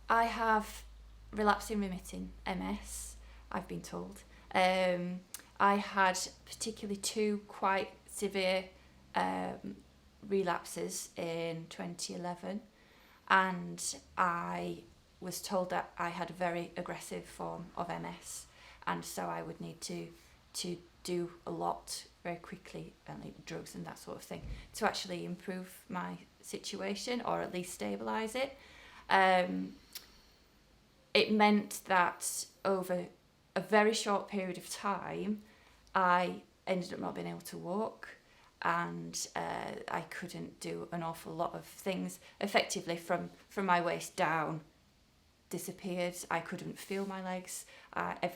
I have relapsing remitting MS, I've been told. I had particularly two quite severe um, relapses in 2011, and I was told that I had a very aggressive form of MS, and so I would need to do a lot very quickly, and like drugs and that sort of thing, to actually improve my situation or at least stabilise it. Um, it meant that over a very short period of time, I ended up not being able to walk, and I couldn't do an awful lot of things effectively from my waist down. Disappeared. I couldn't feel my legs.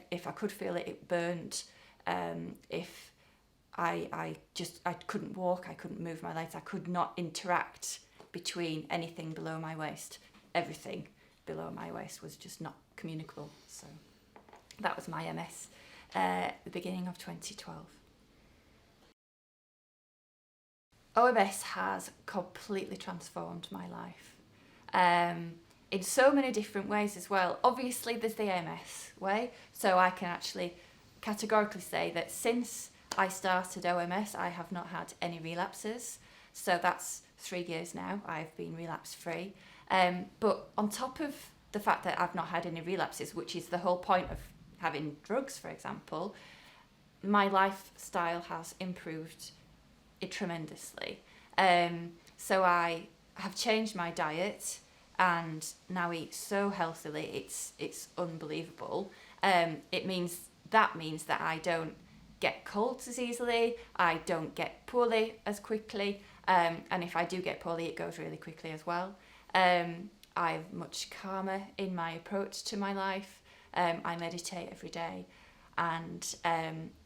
If I could feel it, it burned. If I couldn't walk, I couldn't move my legs. I could not interact between anything below my waist. Everything below my waist was just not communicable. So that was my MS at the beginning of 2012. OMS has completely transformed my life. In so many different ways as well. Obviously, there's the AMS way, so I can actually categorically say that since I started OMS, I have not had any relapses. So that's 3 years now. I've been relapse free. But on top of the fact that I've not had any relapses, which is the whole point of having drugs, for example, my lifestyle has improved tremendously. So I have changed my diet and now eat so healthily, it's unbelievable. It means that I don't get colds as easily, I don't get poorly as quickly, and if I do get poorly, it goes really quickly as well. I'm much calmer in my approach to my life. I meditate every day, and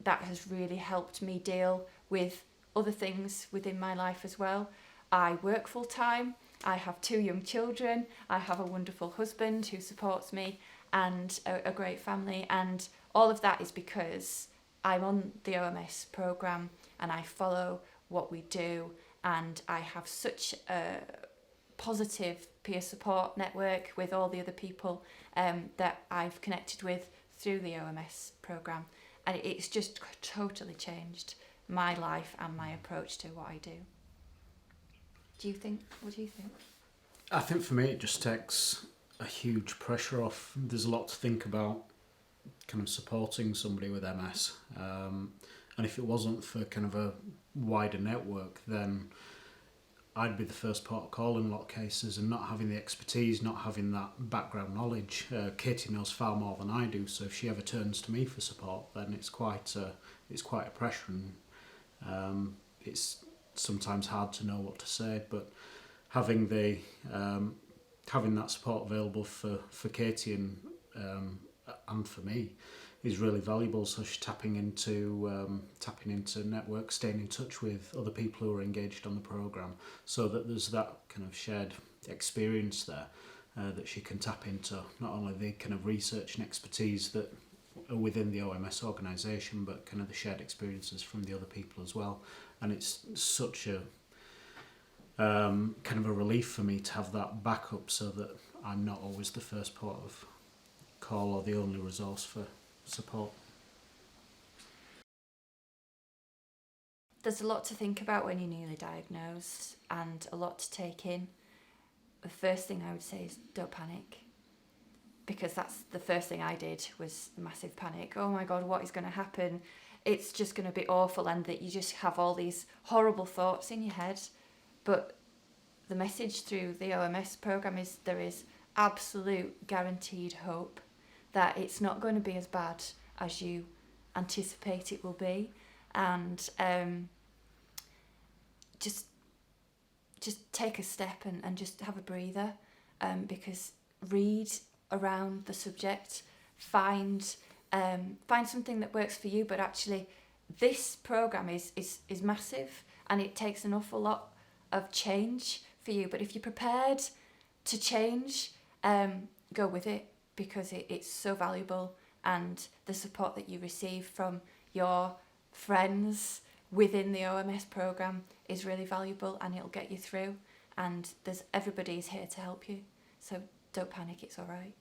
that has really helped me deal with other things within my life as well. I work full time, I have 2 young children, I have a wonderful husband who supports me, and a great family, and all of that is because I'm on the OMS programme and I follow what we do, and I have such a positive peer support network with all the other people that I've connected with through the OMS programme, and it's just totally changed my life and my approach to what I do. What do you think? I think for me it just takes a huge pressure off. There's a lot to think about kind of supporting somebody with MS. And if it wasn't for kind of a wider network, then I'd be the first port of call in a lot of cases, and not having the expertise, not having that background knowledge. Katy knows far more than I do, so if she ever turns to me for support, then it's quite a pressure, and it's sometimes hard to know what to say. But having having that support available for Katy and for me is really valuable. So she's tapping into networks, staying in touch with other people who are engaged on the program, so that there's that kind of shared experience there that she can tap into. Not only the kind of research and expertise that are within the OMS organisation, but kind of the shared experiences from the other people as well. And it's such a kind of a relief for me to have that backup, so that I'm not always the first port of call or the only resource for support. There's a lot to think about when you're newly diagnosed, and a lot to take in. The first thing I would say is don't panic, because that's the first thing I did, was massive panic. Oh my God, what is going to happen? It's just going to be awful, and that you just have all these horrible thoughts in your head. But the message through the OMS programme is there is absolute guaranteed hope, that it's not going to be as bad as you anticipate it will be. And just take a step and just have a breather, because read around the subject, find something that works for you. But actually this programme is massive, and it takes an awful lot of change for you. But if you're prepared to change, go with it, because it's so valuable, and the support that you receive from your friends within the OMS programme is really valuable, and it'll get you through, and everybody's here to help you. So don't panic, it's all right.